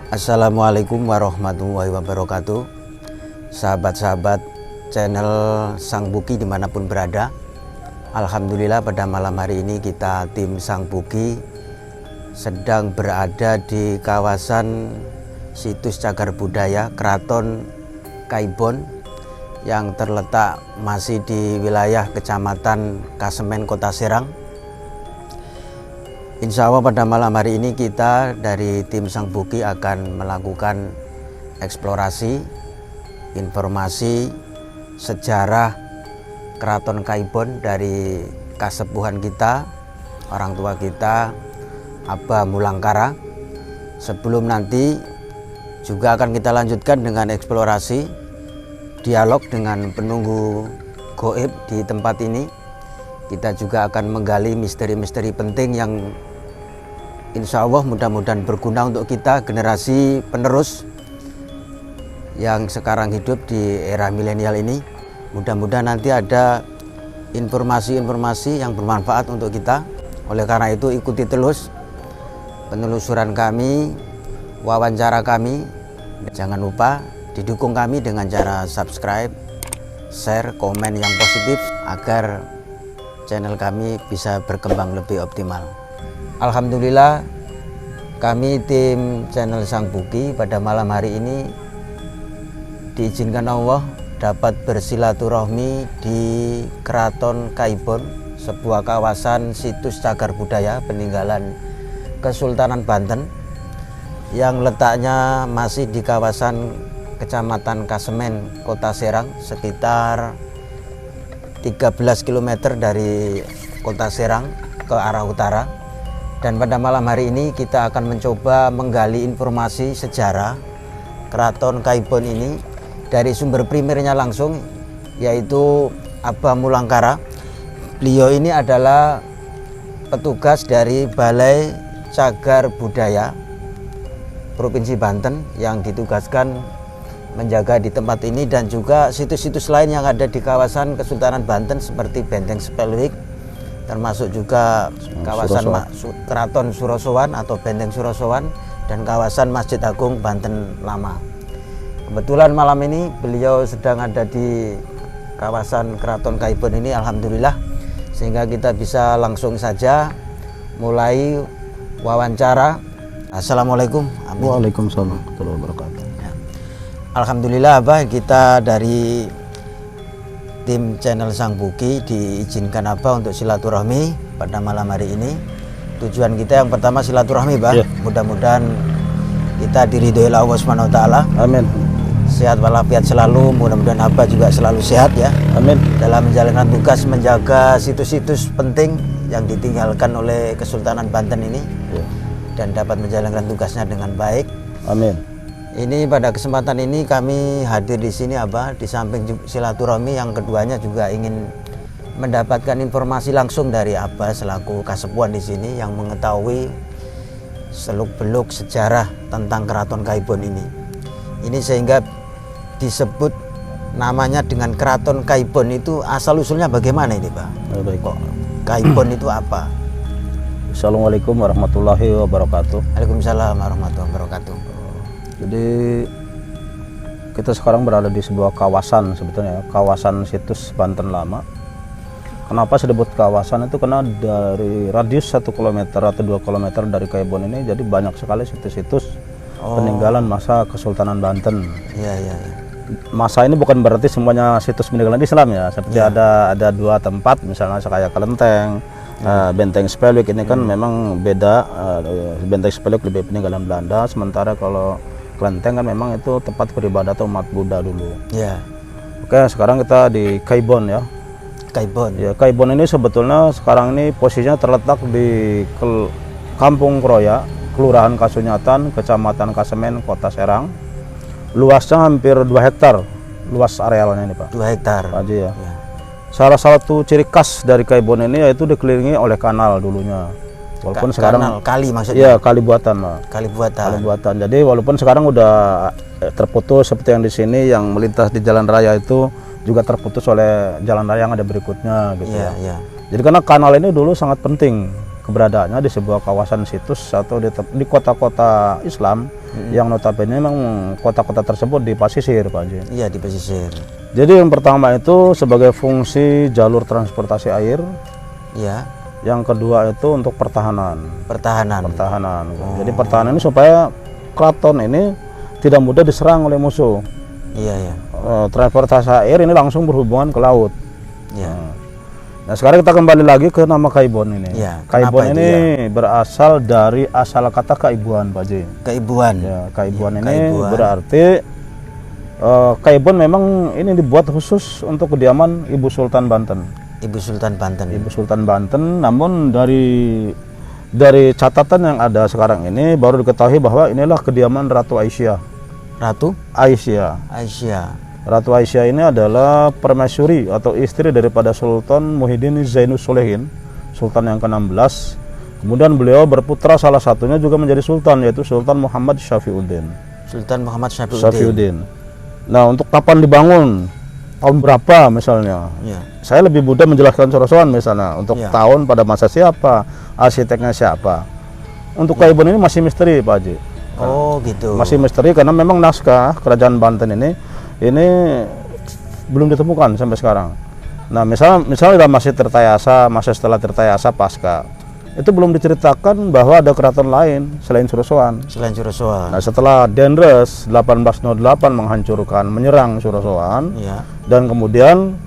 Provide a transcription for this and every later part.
Assalamualaikum warahmatullahi wabarakatuh. Sahabat-sahabat channel Sang Buki dimanapun berada, alhamdulillah pada malam hari ini kita tim Sang Buki sedang berada di kawasan situs cagar budaya Keraton Kaibon yang terletak masih di wilayah Kecamatan Kasemen, Kota Serang. Insya Allah pada malam hari ini kita dari tim Sang Buki akan melakukan eksplorasi, informasi, sejarah Keraton Kaibon dari kasepuhan kita, orang tua kita, Abah Mulangkara. Sebelum nanti juga akan kita lanjutkan dengan eksplorasi, dialog dengan penunggu goib di tempat ini. Kita juga akan menggali misteri-misteri penting yang insya Allah mudah-mudahan berguna untuk kita generasi penerus yang sekarang hidup di era milenial ini. Mudah-mudahan nanti ada informasi-informasi yang bermanfaat untuk kita. Oleh karena itu ikuti terus penelusuran kami, wawancara kami. Jangan lupa didukung kami dengan cara subscribe, share, komen yang positif agar channel kami bisa berkembang lebih optimal. Alhamdulillah kami tim channel Sang Buki pada malam hari ini diizinkan Allah dapat bersilaturahmi di Keraton Kaibon, sebuah kawasan situs cagar budaya peninggalan Kesultanan Banten yang letaknya masih di kawasan Kecamatan Kasemen, Kota Serang, sekitar 13 km dari Kota Serang ke arah utara. Dan pada malam hari ini kita akan mencoba menggali informasi sejarah Keraton Kaibon ini dari sumber primernya langsung, yaitu Abah Mulangkara. Beliau ini adalah petugas dari Balai Cagar Budaya Provinsi Banten yang ditugaskan menjaga di tempat ini dan juga situs-situs lain yang ada di kawasan Kesultanan Banten seperti Benteng Spelwijk, termasuk juga kawasan Keraton Surosowan atau Benteng Surosowan dan kawasan Masjid Agung Banten Lama. Kebetulan malam ini beliau sedang ada di kawasan Keraton Kaibon ini, alhamdulillah, sehingga kita bisa langsung saja mulai wawancara. Assalamualaikum. Waalaikumsalam warahmatullahi wabarakatuh. Alhamdulillah Abah, kita dari tim channel Sang Buki diizinkan Abah untuk silaturahmi pada malam hari ini. Tujuan kita yang pertama silaturahmi, Bah. Ya. Mudah-mudahan kita diridhoi Allah Subhanahu wa taala. Amin. Sehat walafiat selalu, mudah-mudahan Abah juga selalu sehat ya. Amin. Dalam menjalankan tugas menjaga situs-situs penting yang ditinggalkan oleh Kesultanan Banten ini. Ya. Dan dapat menjalankan tugasnya dengan baik. Amin. Ini pada kesempatan ini kami hadir di sini Abah, di samping silaturahmi yang keduanya juga ingin mendapatkan informasi langsung dari Abah selaku kasepuhan di sini yang mengetahui seluk-beluk sejarah tentang Keraton Kaibon ini. Ini sehingga disebut namanya dengan Keraton Kaibon itu asal usulnya bagaimana ini, Pak? Baik. Kok Kaibon itu apa? Assalamualaikum warahmatullahi wabarakatuh. Waalaikumsalam warahmatullahi wabarakatuh. Jadi kita sekarang berada di sebuah kawasan, sebetulnya kawasan situs Banten Lama. Kenapa disebut kawasan itu? Karena dari radius 1 km atau 2 km dari Kaibon ini jadi banyak sekali situs-situs peninggalan masa Kesultanan Banten. Iya. Masa ini bukan berarti semuanya situs peninggalan Islam ya. Seperti ada 2 tempat, misalnya kayak Kelenteng, Benteng Spelwijk ini kan memang beda. Benteng Spelwijk lebih peninggalan Belanda, sementara kalau Kelenteng kan memang itu tempat peribadatan umat Buddha dulu. Iya. Oke, sekarang kita di Kaibon ya. Kaibon. Ya, Kaibon ini sebetulnya sekarang ini posisinya terletak di Kampung Kroya, Kelurahan Kasunyatan, Kecamatan Kasemen, Kota Serang. Luasnya hampir 2 hektar, luas arealnya ini, Pak. 2 hektar. Aja ya. Salah satu ciri khas dari Kaibon ini yaitu dikelilingi oleh kanal dulunya. Walaupun sekarang kali maksudnya. Iya, kali buatan, Pak. Kali buatan. Jadi walaupun sekarang udah terputus seperti yang di sini, yang melintas di jalan raya itu juga terputus oleh jalan raya yang ada berikutnya gitu. Iya. Jadi karena kanal ini dulu sangat penting keberadaannya di sebuah kawasan situs atau di kota-kota Islam yang notabene memang kota-kota tersebut di pesisir, Pak Haji. Iya, di pesisir. Jadi yang pertama itu sebagai fungsi jalur transportasi air, Iya, yang kedua itu untuk pertahanan. pertahanan. Jadi pertahanan ini supaya keraton ini tidak mudah diserang oleh musuh. Iya, iya. Transportasi air ini langsung berhubungan ke laut. Iya. Nah sekarang kita kembali lagi ke nama Kaibon ini. Ya, Kaibon kenapa itu ini berasal dari asal kata kaibuan, Pak Haji. Keibuan. Ya, Kaibuan Ya, ini Kaibuan. berarti Kaibon memang ini dibuat khusus untuk kediaman Ibu Sultan Banten. Ibu Sultan Banten. Ibu Sultan Banten, namun dari catatan yang ada sekarang ini baru diketahui bahwa inilah kediaman Ratu Aisyah. Ratu Aisyah. Aisyah. Ratu Aisyah ini adalah permaisuri atau istri daripada Sultan Muhyiddin Zainus Solehin, Sultan yang ke-16. Kemudian beliau berputra salah satunya juga menjadi sultan, yaitu Sultan Muhammad Syafiuddin. Sultan Muhammad Syafiuddin. Nah, untuk kapan dibangun? Tahun berapa misalnya? Ya. Saya lebih mudah menjelaskan Sorosoan misalnya. Untuk Ya. tahun pada masa siapa, arsiteknya siapa. Untuk Kaibon ini masih misteri, Pak Haji. Oh, gitu. Masih misteri karena memang naskah Kerajaan Banten ini belum ditemukan sampai sekarang. Nah, misalnya masih Tirtayasa, masa setelah Tirtayasa pasca, itu belum diceritakan bahwa ada keraton lain selain Surosoan. Selain Surosoan. Nah, setelah Dendres 1808 menyerang Surosoan, Ya. dan kemudian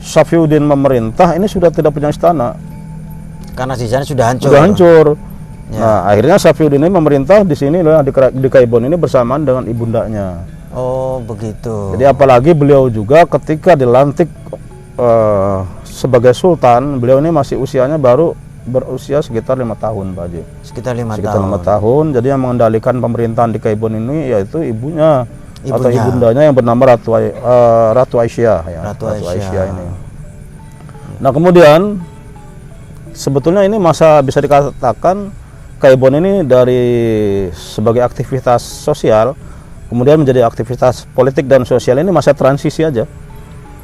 Syafiuddin memerintah, ini sudah tidak punya istana, Karena di sana sudah hancur. sudah hancur. Ya. Nah, akhirnya Syafiuddin ini memerintah di sini loh, di Kaibon ini bersamaan dengan ibundanya. Oh, begitu. Jadi apalagi beliau juga ketika dilantik sebagai sultan, beliau ini masih usianya baru berusia sekitar 5 tahun, Pak Haji. Sekitar 5 Sekitar tahun. 5 tahun. Jadi yang mengendalikan pemerintahan di Kaibon ini yaitu ibunya atau ibundanya yang bernama Ratu Aisyah ya. Ratu Aisyah. ini. Nah, kemudian sebetulnya ini masa bisa dikatakan Kaibon ini dari sebagai aktivitas sosial kemudian menjadi aktivitas politik dan sosial, ini masa transisi aja.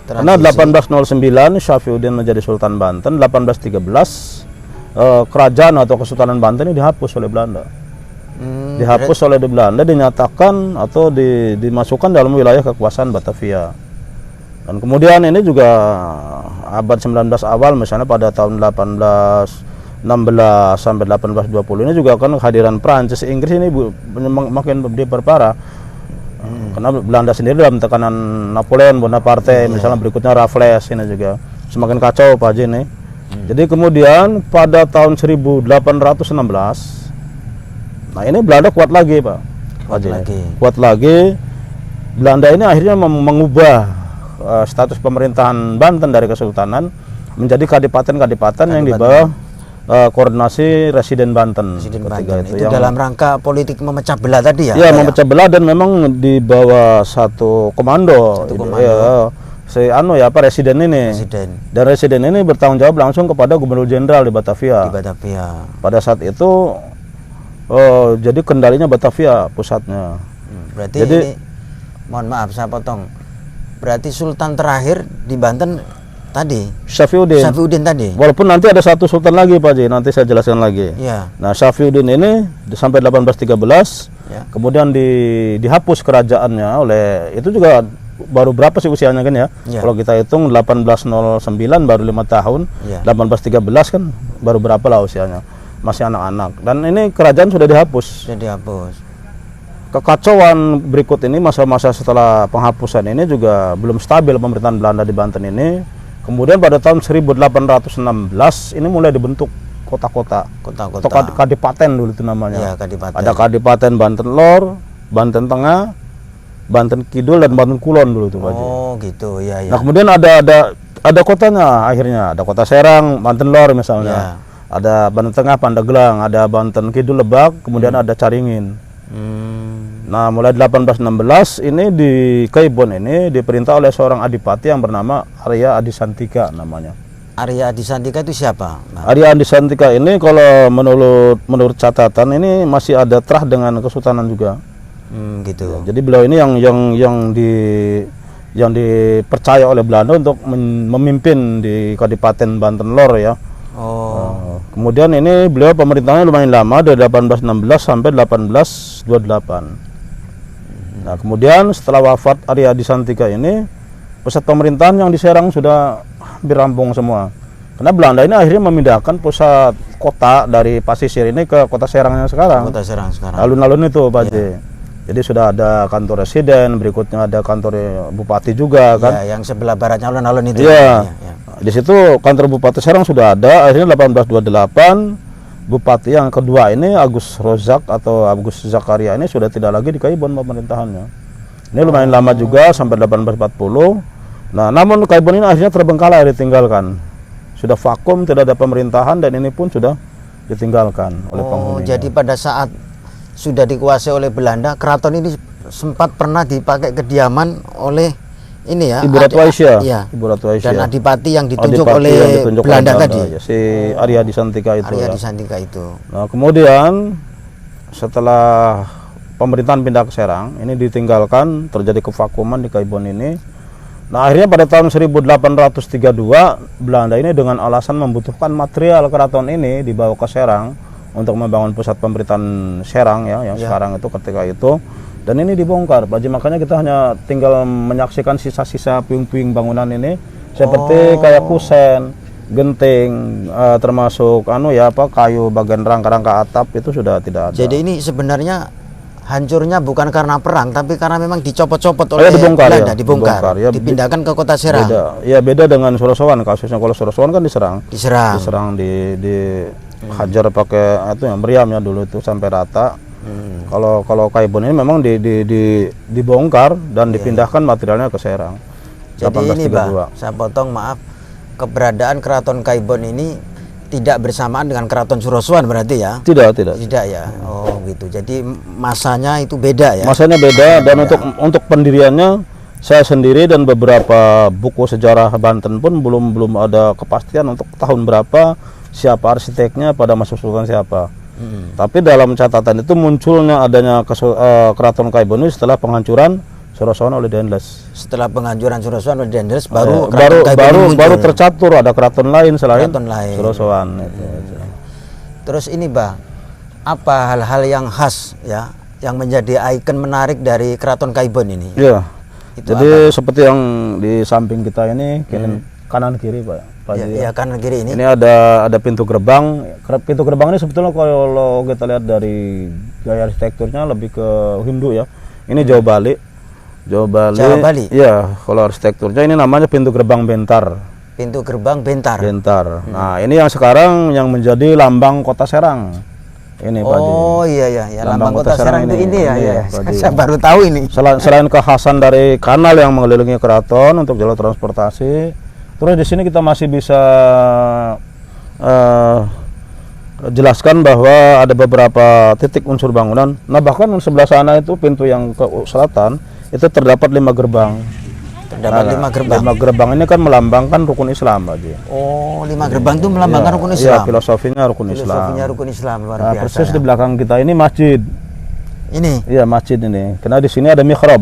Karena 1809 Syafiuddin menjadi Sultan Banten, 1813 kerajaan atau Kesultanan Banten ini dihapus oleh Belanda. Dihapus oleh Belanda, dinyatakan atau dimasukkan dalam wilayah kekuasaan Batavia. Dan kemudian ini juga abad 19 awal, misalnya pada tahun 1816 sampai 1820 ini juga kan kehadiran Prancis, Inggris ini makin diperparah. Karena Belanda sendiri dalam tekanan Napoleon Bonaparte, misalnya berikutnya Raffles, ini juga semakin kacau, Pak Haji ini. Jadi kemudian pada tahun 1816, nah ini Belanda kuat lagi, Pak Haji. Kuat lagi. Belanda ini akhirnya mengubah status pemerintahan Banten dari kesultanan menjadi kadipaten-kadipaten yang di bawah koordinasi Residen Banten. Itu dalam rangka politik memecah belah tadi ya? Iya, memecah belah, dan memang di bawah satu komando. Ya, Residen ini. Dan Residen ini bertanggung jawab langsung kepada Gubernur Jenderal di Batavia. Pada saat itu jadi kendalinya Batavia pusatnya. Berarti ini, mohon maaf saya potong. Berarti Sultan terakhir di Banten tadi Syafiuddin tadi. Walaupun nanti ada satu sultan lagi, Pak Haji, nanti saya jelaskan lagi. Ya. Nah, Syafiuddin ini sampai 1813, ya. Kemudian dihapus kerajaannya oleh, itu juga baru berapa sih usianya kan ya? Ya. Kalau kita hitung 1809 baru 5 tahun, ya. 1813 kan baru berapa lah usianya? Masih anak-anak. Dan ini kerajaan sudah dihapus. Kekacauan berikut ini, masa-masa setelah penghapusan ini juga belum stabil pemerintahan Belanda di Banten ini. Kemudian pada tahun 1816 ini mulai dibentuk kota-kota. Kadipaten dulu itu namanya. Ya, kadipaten. Ada Kadipaten Banten Lor, Banten Tengah, Banten Kidul, dan Banten Kulon dulu itu, Pak Haji. Oh, gitu. Ya, ya. Nah, kemudian ada kotanya akhirnya. Ada Kota Serang, Banten Lor misalnya. Ya. Ada Banten Tengah, Pandeglang, ada Banten Kidul, Lebak, kemudian ada Caringin. Nah, mulai 1816 ini di Kaibon ini diperintah oleh seorang adipati yang bernama Arya Adisantika namanya. Arya Adisantika itu siapa? Arya Adisantika ini kalau menurut catatan ini masih ada terah dengan kesultanan juga. Gitu. Ya, jadi beliau ini yang dipercaya oleh Belanda untuk memimpin di Kadipaten Banten Lor ya. Kemudian ini beliau pemerintahnya lumayan lama, dari 1816 sampai 1828. Nah, kemudian setelah wafat Arya Disantika ini, pusat pemerintahan yang di Serang sudah hampir rampung semua. Karena Belanda ini akhirnya memindahkan pusat kota dari Pasisir ini ke kota Serang yang sekarang. Kota Serang sekarang. Alun-alun itu, Pak Haji. Jadi sudah ada kantor residen, berikutnya ada kantor bupati juga kan. Ya, yang sebelah baratnya alun-alun itu. Iya. Di situ kantor Bupati Serang sudah ada. Akhirnya 1828 bupati yang kedua ini Agus Rozak atau Agus Zakaria ini sudah tidak lagi di Kaibon pemerintahannya. Ini lumayan lama juga sampai 1840. Nah, namun Kaibon ini akhirnya terbengkalai, ditinggalkan. Sudah vakum, tidak ada pemerintahan, dan ini pun sudah ditinggalkan oleh penghuninya. Jadi pada saat sudah dikuasai oleh Belanda, keraton ini sempat pernah dipakai kediaman oleh ini ya, Ibu Ratu Aisyah. Iya. Ibu Ratu Aisyah. Dan adipati yang ditunjuk Adipati oleh yang ditunjuk Belanda oleh tadi. Ya, si Arya Disantika itu. Arya ya. Disantika itu. Nah, kemudian setelah pemerintahan pindah ke Serang, ini ditinggalkan, terjadi kevakuman di Kaibon ini. Nah, akhirnya pada tahun 1832 Belanda ini dengan alasan membutuhkan material keraton ini dibawa ke Serang untuk membangun pusat pemerintahan Serang ya, yang sekarang itu ketika itu, dan ini dibongkar, Pak Haji. Makanya kita hanya tinggal menyaksikan sisa-sisa puing-puing bangunan ini seperti kayak kusen, genting, termasuk kayu bagian rangka-rangka atap itu sudah tidak ada. Jadi ini sebenarnya hancurnya bukan karena perang, tapi karena memang dicopot-copot oleh dibongkar, Belanda, ya, dibongkar, ya, dipindahkan ke kota Serang. Beda dengan Sorosowan. Kasusnya kalau Sorosowan kan diserang, dihajar pakai itu yang meriam ya dulu itu sampai rata. Kalau Kaibon ini memang dibongkar dan dipindahkan materialnya ke Serang. Jadi ini, Pak, saya potong, maaf, keberadaan Keraton Kaibon ini tidak bersamaan dengan Keraton Surosowan berarti ya? Tidak ya. Oh gitu. Jadi masanya itu beda ya? Masanya beda, dan untuk pendiriannya saya sendiri dan beberapa buku sejarah Banten pun belum ada kepastian untuk tahun berapa, siapa arsiteknya, pada masa sultan siapa. Tapi dalam catatan itu munculnya adanya Keraton Kaibon ini setelah penghancuran Sorosowan oleh Dendles. Setelah penghancuran Sorosowan oleh Dendles baru tercatur ada keraton lain selain Sorosowan. Terus ini, Bah, apa hal-hal yang khas ya yang menjadi ikon menarik dari Keraton Kaibon ini? Iya. Jadi seperti yang di samping kita ini, kanan kiri, Pak. Iya, kanan kiri ini. Ini ada pintu gerbang. Pintu gerbang ini sebetulnya kalau kita lihat dari gaya arsitekturnya lebih ke Hindu ya. Ini Jawa Bali. Jawa Bali. Iya, kalau arsitekturnya ini namanya pintu gerbang Bentar. Pintu gerbang Bentar. Nah, ini yang sekarang yang menjadi lambang Kota Serang. Ini, Pak Haji. Oh iya, lambang Kota Serang itu ini ya. Saya baru tahu ini. Selain kekhasan dari kanal yang mengelilingi keraton untuk jalur transportasi, terus di sini kita masih bisa jelaskan bahwa ada beberapa titik unsur bangunan. Nah, bahkan sebelah sana itu pintu yang ke selatan itu terdapat 5 gerbang. Terdapat 5 gerbang. 5 gerbang ini kan melambangkan rukun Islam, Pak Haji. Oh, 5 gerbang itu melambangkan rukun Islam. Iya, filosofinya rukun Islam. Luar biasa. Persis di belakang kita ini masjid. Ini? Iya, masjid ini. Karena di sini ada mihrab.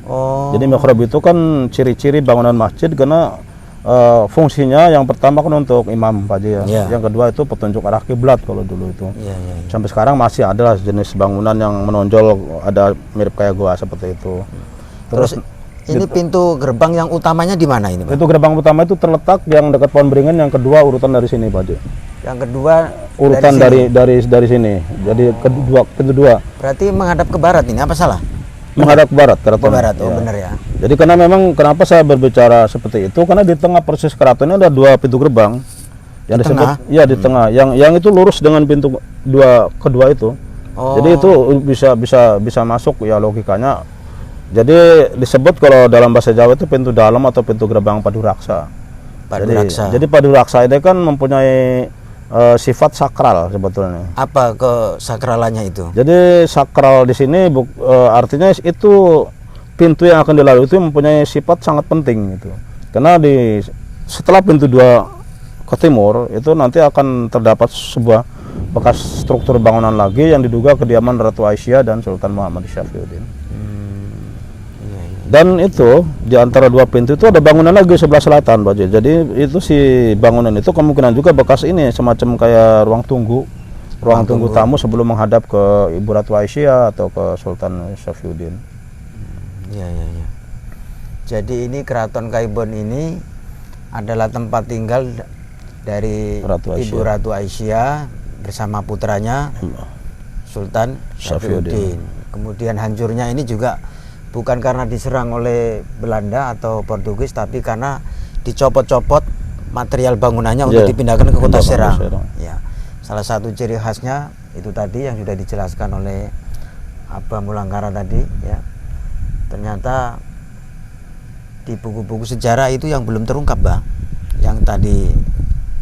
Oh. Jadi mihrab itu kan ciri-ciri bangunan masjid karena fungsinya yang pertama kan untuk imam, Pak Haji ya. Yang kedua itu petunjuk arah kiblat kalau dulu itu. Sampai sekarang masih ada jenis bangunan yang menonjol, ada mirip kayak gua seperti itu. Terus ini pintu gerbang yang utamanya di mana ini, Pak? Pintu gerbang utama itu terletak yang dekat Pohon Beringin, yang kedua urutan dari sini, Pak Haji. Yang kedua urutan dari sini. Jadi pintu 2. Berarti menghadap ke barat ini, apa salah? Menghadap ke barat keraton. Barat, benar ya. Jadi karena memang kenapa saya berbicara seperti itu, karena di tengah persis keraton ini ada 2 pintu gerbang yang disebut di tengah, yang itu lurus dengan pintu kedua itu. Jadi itu bisa masuk ya logikanya. Jadi disebut kalau dalam bahasa Jawa itu pintu dalam atau pintu gerbang Paduraksa. Jadi Paduraksa ini kan mempunyai sifat sakral sebetulnya. Apa kesakralannya itu? Jadi sakral di sini artinya itu pintu yang akan dilalui itu mempunyai sifat sangat penting gitu. Karena setelah pintu 2 ke timur itu nanti akan terdapat sebuah bekas struktur bangunan lagi yang diduga kediaman Ratu Aisyah dan Sultan Muhammad Syafriuddin. Dan itu di antara dua pintu itu ada bangunan lagi sebelah selatan, Pak Haji. Jadi itu si bangunan itu kemungkinan juga bekas ini semacam kayak ruang tunggu tamu sebelum menghadap ke Ibu Ratu Aisyah atau ke Sultan Syafiuddin. Iya, iya, iya. Jadi ini Keraton Kaibon ini adalah tempat tinggal dari Ibu Ratu Aisyah bersama putranya Sultan Syafiuddin. Kemudian hancurnya ini juga bukan karena diserang oleh Belanda atau Portugis, tapi karena dicopot-copot material bangunannya untuk dipindahkan ke Kota Serang. Ya. Salah satu ciri khasnya itu tadi yang sudah dijelaskan oleh Abah Mulangkara tadi, ya. Ternyata di buku-buku sejarah itu yang belum terungkap, Bang. Yang tadi.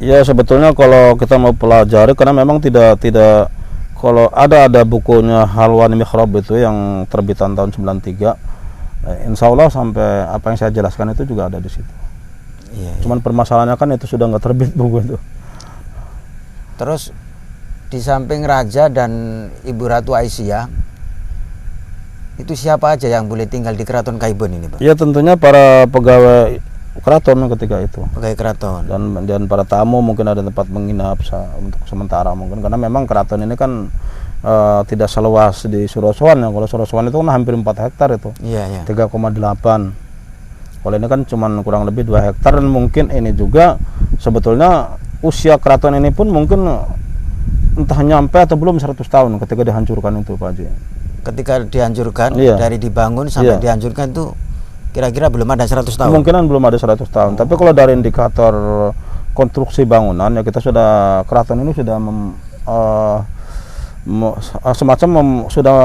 Ya, sebetulnya kalau kita mau pelajari, karena memang tidak kalau ada bukunya Halwani Mikhrab itu yang terbitan tahun 93, insya Allah sampai apa yang saya jelaskan itu juga ada di situ. Iya, iya. Cuman permasalahannya kan itu sudah nggak terbit buku itu. Terus di samping Raja dan Ibu Ratu Aisyah, itu siapa aja yang boleh tinggal di Keraton Kaibon ini, Pak? Ya tentunya para pegawai keraton ketika itu. Pegawai keraton. Dan para tamu mungkin ada tempat menginap untuk sementara mungkin, karena memang keraton ini kan tidak seluas di Surosowan ya. Kalau Surosowan itu kan hampir 4 hektar itu. Iya, iya. 3,8. Kalau ini kan cuman kurang lebih 2 hektar, dan mungkin ini juga sebetulnya usia keraton ini pun mungkin entah nyampe atau belum 100 tahun ketika dihancurkan itu, Pak Haji. Ketika dihancurkan, Iya. dari dibangun sampai dihancurkan itu kira-kira belum ada 100 tahun. Kemungkinan belum ada 100 tahun. Tapi kalau dari indikator konstruksi bangunan ya, kita sudah, keraton ini sudah sudah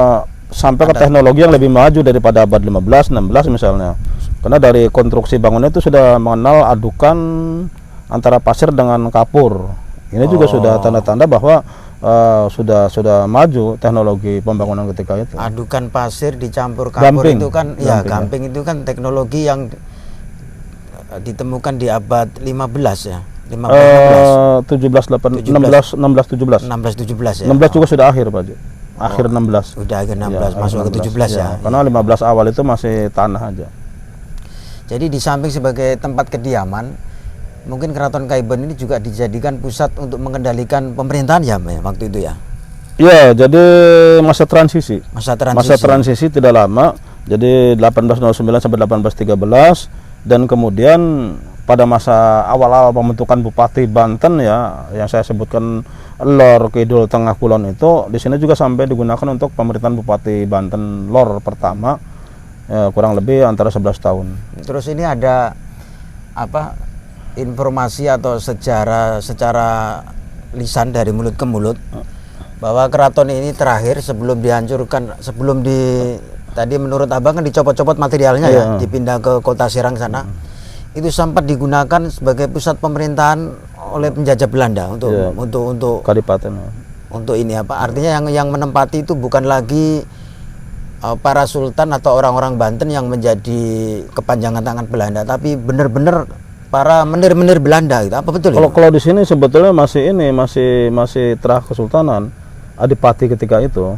sampai ke teknologi yang lebih maju daripada abad 15, 16 misalnya. Karena dari konstruksi bangunan itu sudah mengenal adukan antara pasir dengan kapur. Ini juga sudah tanda-tanda bahwa sudah maju teknologi pembangunan ketika itu. Adukan pasir dicampur kapur Gamping. itu kan, gamping itu kan teknologi yang ditemukan di abad 15 ya. 16 17 ya. 16 juga sudah akhir, Pak Haji. Akhir 16. Udah akhir 16 Ya, masuk ke 17 ya. Karena 15 awal itu masih tanah aja. Jadi di samping sebagai tempat kediaman, mungkin Keraton Kaibon ini juga dijadikan pusat untuk mengendalikan pemerintahan ya, waktu itu ya. Ya, jadi masa transisi. Masa transisi. Masa transisi tidak lama. Jadi 1809 sampai 1813, dan kemudian pada masa awal-awal pembentukan Bupati Banten ya, yang saya sebutkan Lor Kidul Tengah Kulon itu, di sini juga sampai digunakan untuk pemerintahan Bupati Banten Lor pertama, ya, kurang lebih antara 11 tahun. Terus ini ada apa? Informasi atau sejarah secara lisan dari mulut ke mulut bahwa keraton ini terakhir sebelum dihancurkan, tadi menurut Abang kan dicopot-copot materialnya ya, dipindah ke Kota Serang sana. Itu sempat digunakan sebagai pusat pemerintahan oleh penjajah Belanda untuk Kadipaten. Untuk ini apa? Artinya yang menempati itu bukan lagi para sultan atau orang-orang Banten yang menjadi kepanjangan tangan Belanda, tapi benar-benar para menir-menir Belanda gitu. Apa betul? Kalau di sini sebetulnya masih terah kesultanan. Adipati ketika itu.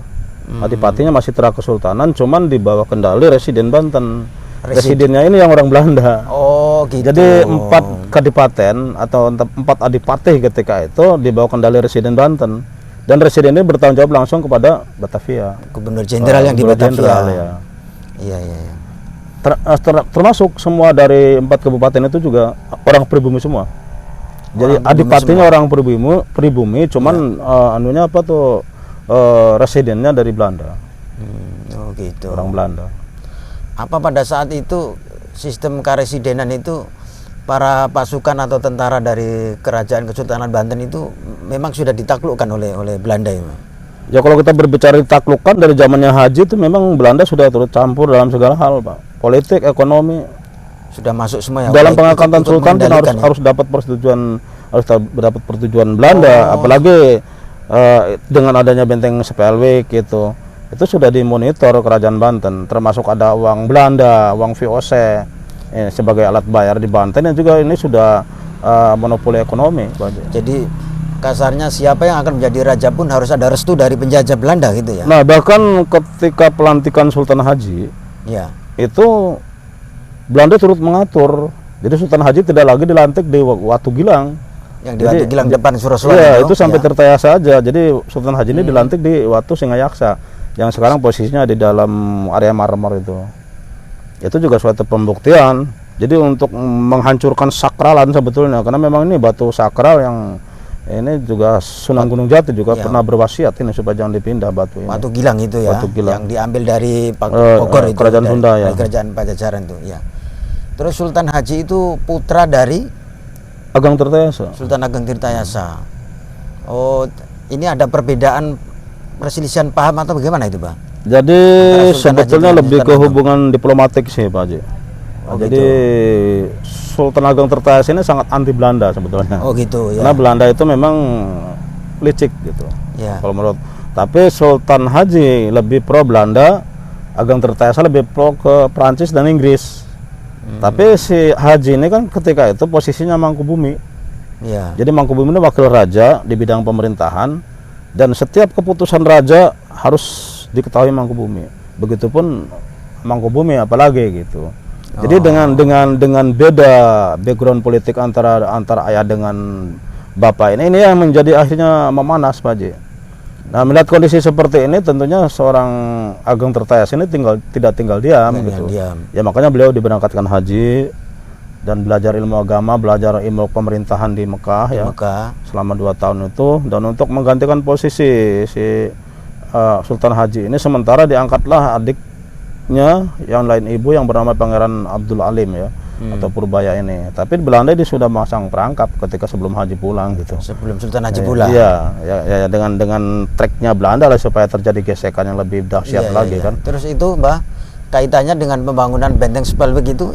Adipatinya masih terah kesultanan, cuman di bawah kendali residen Banten. Residennya ini yang orang Belanda. Oh, gitu. Jadi 4 kadipaten atau 4 adipatih ketika itu di bawah kendali residen Banten. Dan residen ini bertanggung jawab langsung kepada Batavia. Gubernur Jenderal yang di Batavia. Ya. Iya. Termasuk semua dari 4 kabupaten itu juga orang pribumi semua. Jadi adipatinya orang pribumi, cuman anunya apa tuh residennya dari Belanda. Oh gitu. Orang Belanda. Apa pada saat itu sistem karesidenan itu para pasukan atau tentara dari Kerajaan Kesultanan Banten itu memang sudah ditaklukkan oleh Belanda ini? Ya kalau kita berbicara ditaklukkan dari zamannya Haji itu memang Belanda sudah turut campur dalam segala hal, Pak. Politik, ekonomi sudah masuk semua ya. Dalam pengangkatan sultan pun harus dapat persetujuan Belanda, apalagi dengan adanya benteng Spelwijk gitu. Itu sudah dimonitor Kerajaan Banten, termasuk ada uang Belanda, uang VOC sebagai alat bayar di Banten, yang juga ini sudah monopoli ekonomi. Jadi kasarnya siapa yang akan menjadi raja pun harus ada restu dari penjajah Belanda gitu ya. Nah, bahkan ketika pelantikan Sultan Haji, ya, itu Belanda turut mengatur. Jadi Sultan Haji tidak lagi dilantik di Watu Gilang. Yang di Watu Gilang depan Surasua. Iya, itu sampai Tirtayasa aja. Jadi Sultan Haji ini dilantik di Watu Singayaksa, yang sekarang posisinya di dalam area Marmer itu. Itu juga suatu pembuktian. Jadi untuk menghancurkan sakralan sebetulnya, karena memang ini batu sakral yang ini juga Sunan Gunung Jati juga pernah berwasiat ini supaya jangan dipindah batu ini. Watu Gilang itu ya, Batu Gilang. yang diambil dari Bogor itu, Kerajaan dari, Sunda ya. dari Kerajaan Pajajaran itu ya. Terus Sultan Haji itu putra dari Ageng Tirtayasa. Sultan Ageng Tirtayasa. Oh, ini ada perbedaan perselisihan paham atau bagaimana itu, Pak? Jadi Sultan sebetulnya Haji lebih dengan ke Sultan hubungan diplomatik sih Pak Haji. Jadi Sultan Ageng Tirtayasa ini sangat anti Belanda sebetulnya. Oh gitu ya. Karena Belanda itu memang licik gitu. Ya. Kalau menurut. Tapi Sultan Haji lebih pro Belanda, Ageng Tirtayasa lebih pro ke Prancis dan Inggris. Tapi si Haji ini kan ketika itu posisinya Mangkubumi. Ya. Jadi Mangkubumi ini wakil raja di bidang pemerintahan, dan setiap keputusan raja harus diketahui Mangkubumi. Begitupun Mangkubumi apalagi gitu. Jadi dengan beda background politik antara ayah dengan bapak ini yang menjadi akhirnya memanas Pak Haji. Nah, melihat kondisi seperti ini tentunya seorang Ageng Tirtayasa ini tidak tinggal diam gitu. Ya makanya beliau diberangkatkan haji dan belajar ilmu agama, belajar ilmu pemerintahan di Mekah ya. Selama 2 tahun itu, dan untuk menggantikan posisi si Sultan Haji ini sementara diangkatlah adiknya yang lain ibu yang bernama Pangeran Abdul Alim ya. Atau Purbaya ini. Tapi Belanda ini sudah masang perangkap ketika sebelum Haji pulang gitu. Sebelum Sultan Haji pulang. Iya, ya dengan treknya Belanda lah supaya terjadi gesekan yang lebih dahsyat lagi kan. Terus itu Mbah, kaitannya dengan pembangunan Benteng Spelwick itu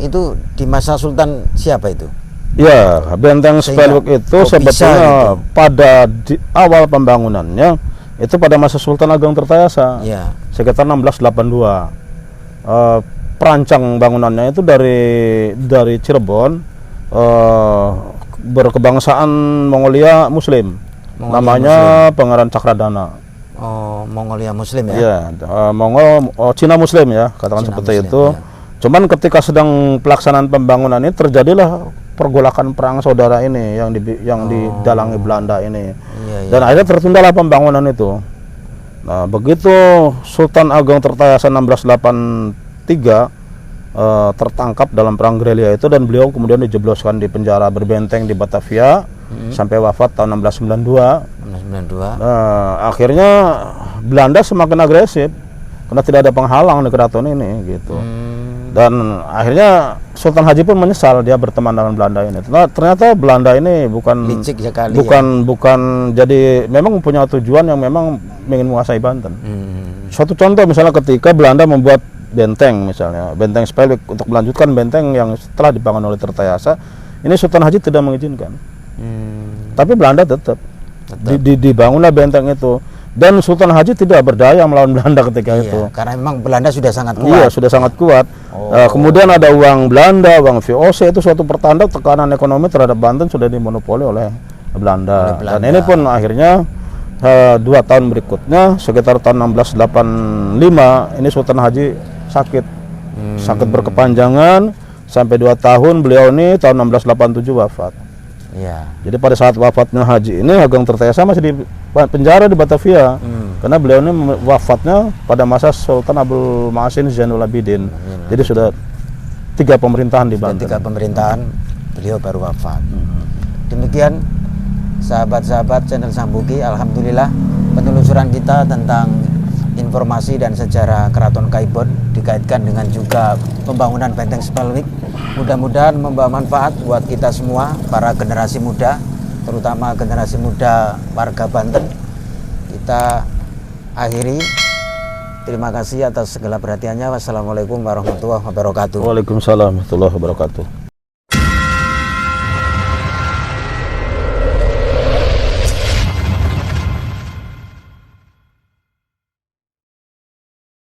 di masa Sultan siapa itu? Iya, Benteng Spelwick itu sebetulnya pada di awal pembangunannya itu pada masa Sultan Ageng Tirtayasa. Iya. Sekitar 1682. Perancang bangunannya itu dari Cirebon, berkebangsaan Mongolia Muslim, namanya Pangeran Cakradana. Oh, Mongolia Muslim ya? Iya, Cina Muslim ya, katakan Cina seperti Muslim, itu. Ya. Cuman ketika sedang pelaksanaan pembangunan ini terjadilah pergolakan perang saudara ini yang didalangi Belanda ini. Dan akhirnya tertundalah pembangunan itu. Nah, begitu Sultan Ageng Tirtayasa 1683 tertangkap dalam perang gerilya itu, dan beliau kemudian dijebloskan di penjara berbenteng di Batavia sampai wafat tahun 1692. Akhirnya Belanda semakin agresif karena tidak ada penghalang di keraton ini gitu. Dan akhirnya Sultan Haji pun menyesal dia berteman dengan Belanda ini. Ternyata Belanda ini bukan jadi memang punya tujuan yang memang ingin menguasai Banten. Suatu contoh misalnya ketika Belanda membuat benteng, misalnya Benteng Spelwick, untuk melanjutkan benteng yang setelah dibangun oleh Tirtayasa, ini Sultan Haji tidak mengizinkan. Tapi Belanda tetap. Dibangunlah benteng itu, dan Sultan Haji tidak berdaya melawan Belanda ketika itu. Karena memang Belanda sudah sangat kuat. Iya, sudah sangat kuat. Kemudian ada uang Belanda, uang VOC, itu suatu pertanda tekanan ekonomi terhadap Banten sudah dimonopoli oleh Belanda. Dan ini pun akhirnya 2 tahun berikutnya, sekitar tahun 1685, ini Sultan Haji sakit berkepanjangan sampai 2 tahun. Beliau ini tahun 1687 wafat. Ya. Jadi pada saat wafatnya Haji ini, Ageng Tirtayasa masih di penjara di Batavia. Karena beliau ini wafatnya pada masa Sultan Abdul Masin Zainul Abidin. Jadi sudah 3 pemerintahan di Banten. 3 pemerintahan beliau baru wafat. Demikian sahabat-sahabat channel Sang Buki, alhamdulillah penelusuran kita tentang informasi dan sejarah Keraton Kaibon dikaitkan dengan juga pembangunan Benteng Spelwick. Mudah-mudahan membawa manfaat buat kita semua, para generasi muda, terutama generasi muda warga Banten. Kita akhiri. Terima kasih atas segala perhatiannya. Wassalamualaikum warahmatullahi wabarakatuh. Waalaikumsalam warahmatullahi wabarakatuh.